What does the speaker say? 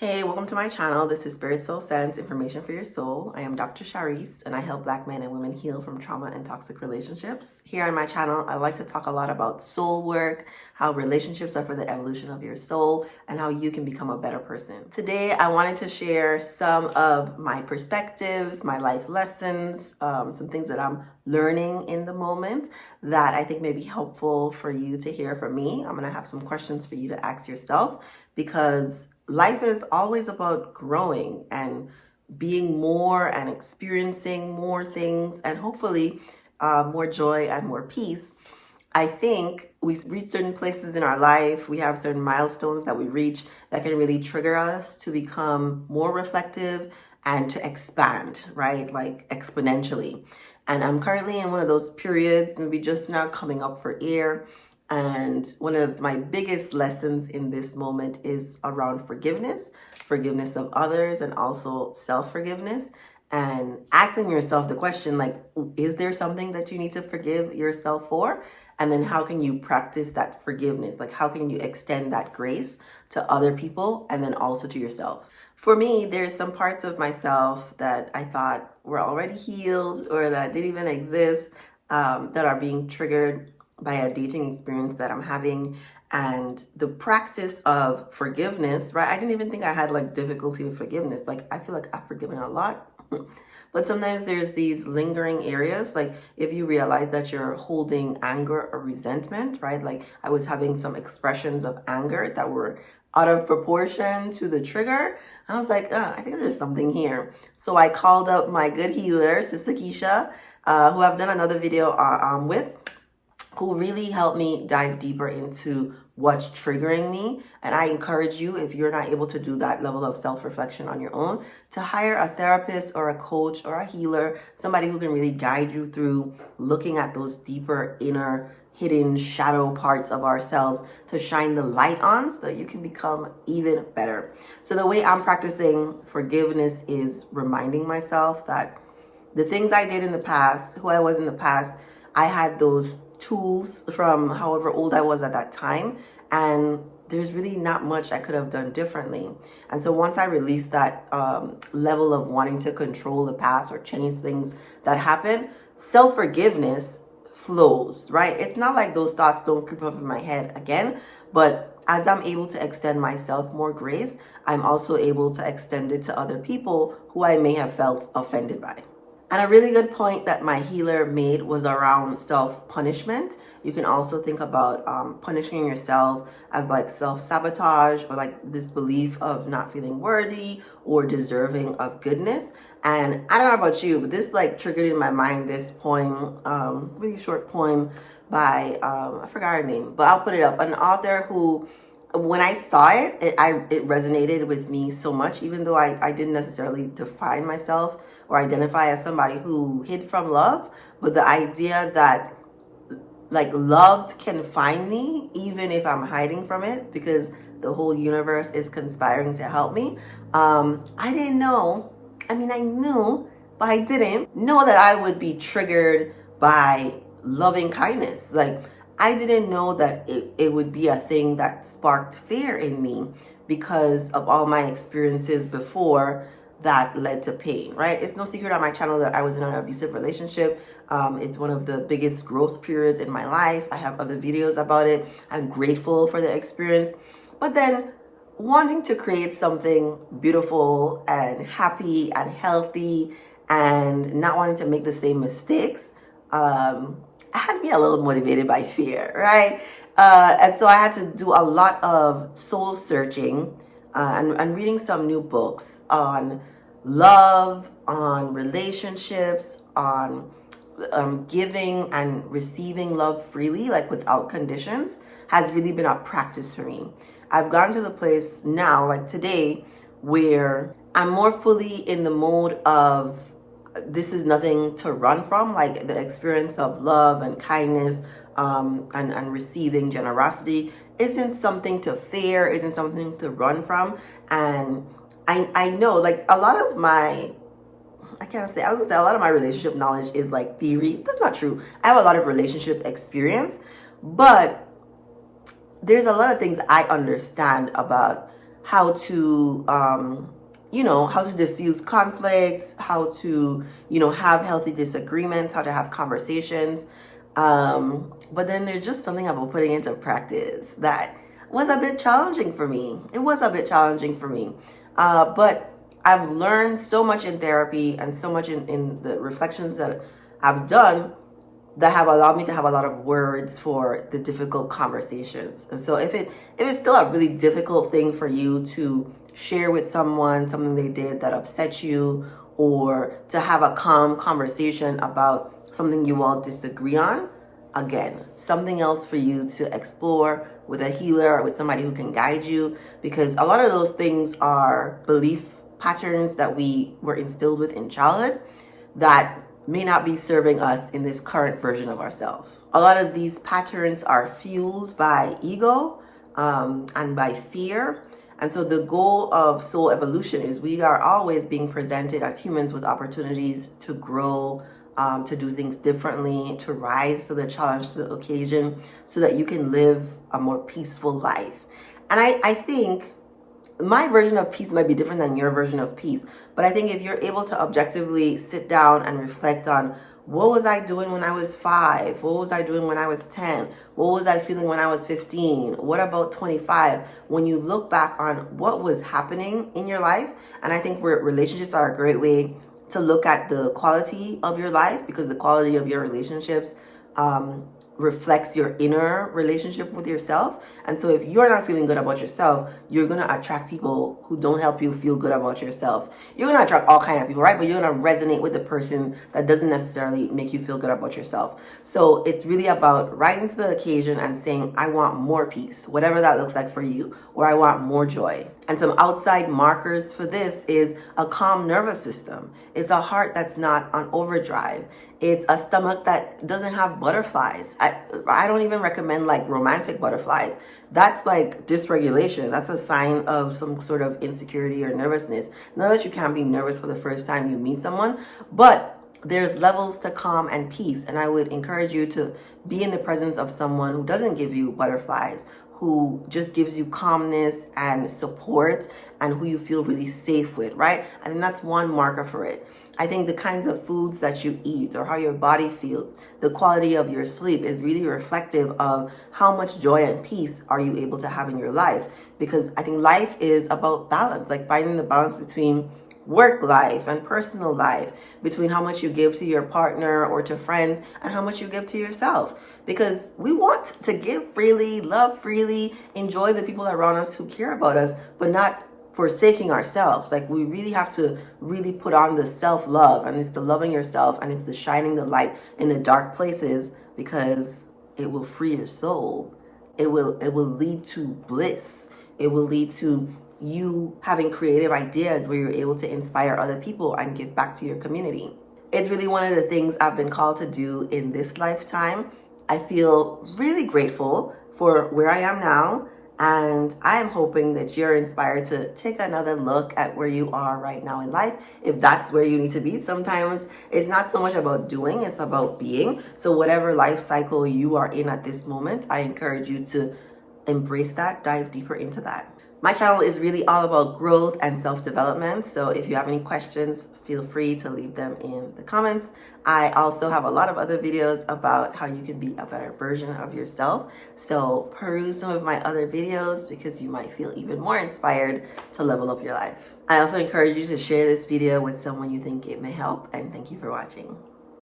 Hey, welcome to my channel. This is Spirit Soul Sense, Information for Your Soul. I am Dr. Sharice, and I help Black men and women heal from trauma and toxic relationships. Here on my channel, I like to talk a lot about soul work, how relationships are for the evolution of your soul, and how you can become a better person. Today, I wanted to share some of my perspectives, my life lessons, some things that I'm learning in the moment that I think may be helpful for you to hear from me. I'm going to have some questions for you to ask yourself because life is always about growing and being more and experiencing more things and hopefully more joy and more peace. I think we reach certain places in our life, we have certain milestones that we reach that can really trigger us to become more reflective and to expand, right? Like exponentially. And I'm currently in one of those periods, maybe just now coming up for air. And one of my biggest lessons in this moment is around forgiveness of others, and also self-forgiveness. And asking yourself the question, like, is there something that you need to forgive yourself for? And then how can you practice that forgiveness? Like, how can you extend that grace to other people and then also to yourself? For me, there's some parts of myself that I thought were already healed or that didn't even exist, that are being triggered by a dating experience that I'm having. And the practice of forgiveness, right? I didn't even think I had like difficulty with forgiveness. Like, I feel like I've forgiven a lot. But sometimes there's these lingering areas, like if you realize that you're holding anger or resentment, right? Like I was having some expressions of anger that were out of proportion to the trigger. I was like, I think there's something here. So I called up my good healer, Sister Keisha, who I've done another video with, who really helped me dive deeper into what's triggering me. And I encourage you, if you're not able to do that level of self-reflection on your own, to hire a therapist or a coach or a healer, somebody who can really guide you through looking at those deeper inner hidden shadow parts of ourselves to shine the light on so that you can become even better. So the way I'm practicing forgiveness is reminding myself that the things I did in the past, who I was in the past, I had those tools from however old I was at that time, and there's really not much I could have done differently. And so once I released that level of wanting to control the past or change things that happened, self-forgiveness flows, right? It's not like those thoughts don't creep up in my head again, but as I'm able to extend myself more grace, I'm also able to extend it to other people who I may have felt offended by. And a really good point that my healer made was around self-punishment. You can also think about punishing yourself as like self-sabotage, or like this belief of not feeling worthy or deserving of goodness. And I don't know about you, but this like triggered in my mind this poem, really short poem by, I forgot her name, but I'll put it up. An author who, when I saw it, it resonated with me so much, even though I didn't necessarily define myself or identify as somebody who hid from love. But the idea that like love can find me even if I'm hiding from it, because the whole universe is conspiring to help me. I didn't know. I mean, I knew, but I didn't know that I would be triggered by loving kindness. Like, I didn't know that it would be a thing that sparked fear in me because of all my experiences before that led to pain, right? It's no secret on my channel that I was in an abusive relationship. It's one of the biggest growth periods in my life. I have other videos about it. I'm grateful for the experience. But then wanting to create something beautiful and happy and healthy and not wanting to make the same mistakes, I had to be a little motivated by fear, right? And so I had to do a lot of soul searching and reading some new books on love, on relationships, on giving and receiving love freely, like without conditions, has really been a practice for me. I've gotten to the place now, like today, where I'm more fully in the mode of this is nothing to run from, like the experience of love and kindness and receiving generosity isn't something to fear, isn't something to run from. And I know, like, a lot of my, I was gonna say a lot of my relationship knowledge is like theory. That's not true. I have a lot of relationship experience, but there's a lot of things I understand about how to, how to diffuse conflicts, how to, have healthy disagreements, how to have conversations. But then there's just something about putting into practice that was a bit challenging for me. It was a bit challenging for me. But I've learned so much in therapy and so much in the reflections that I've done that have allowed me to have a lot of words for the difficult conversations. And so if it's still a really difficult thing for you to share with someone something they did that upset you, or to have a calm conversation about something you all disagree on, again, something else for you to explore with a healer or with somebody who can guide you, because a lot of those things are belief patterns that we were instilled with in childhood that may not be serving us in this current version of ourselves. A lot of these patterns are fueled by ego and by fear. And so the goal of soul evolution is we are always being presented as humans with opportunities to grow, to do things differently, to rise to the challenge, to the occasion, so that you can live a more peaceful life. And I think my version of peace might be different than your version of peace, but I think if you're able to objectively sit down and reflect on, what was I doing when I was 5? What was I doing when I was 10? What was I feeling when I was 15? What about 25? When you look back on what was happening in your life, and I think relationships are a great way to look at the quality of your life, because the quality of your relationships reflects your inner relationship with yourself. And so if you're not feeling good about yourself, you're going to attract people who don't help you feel good about yourself. You're going to attract all kinds of people, right? But you're going to resonate with the person that doesn't necessarily make you feel good about yourself. So it's really about rising to the occasion and saying, I want more peace, whatever that looks like for you, or I want more joy. And some outside markers for this is a calm nervous system. It's a heart that's not on overdrive. It's a stomach that doesn't have butterflies. I don't even recommend like romantic butterflies. That's like dysregulation. That's a sign of some sort of insecurity or nervousness. Not that you can't be nervous for the first time you meet someone, but there's levels to calm and peace. And I would encourage you to be in the presence of someone who doesn't give you butterflies, who just gives you calmness and support, and who you feel really safe with, right? I think that's one marker for it. I think the kinds of foods that you eat or how your body feels, the quality of your sleep is really reflective of how much joy and peace are you able to have in your life. Because I think life is about balance, like finding the balance between work life and personal life, between how much you give to your partner or to friends and how much you give to yourself. Because we want to give freely, love freely, enjoy the people around us who care about us, but not forsaking ourselves. Like, we really have to really put on the self-love, and it's the loving yourself, and it's the shining the light in the dark places, because it will free your soul. It will lead to bliss. It will lead to you having creative ideas where you're able to inspire other people and give back to your community. It's really one of the things I've been called to do in this lifetime. I feel really grateful for where I am now, and I am hoping that you're inspired to take another look at where you are right now in life, if that's where you need to be. Sometimes it's not so much about doing, it's about being. So whatever life cycle you are in at this moment, I encourage you to embrace that, dive deeper into that. My channel is really all about growth and self-development. So if you have any questions, feel free to leave them in the comments. I also have a lot of other videos about how you can be a better version of yourself. So peruse some of my other videos, because you might feel even more inspired to level up your life. I also encourage you to share this video with someone you think it may help, and thank you for watching.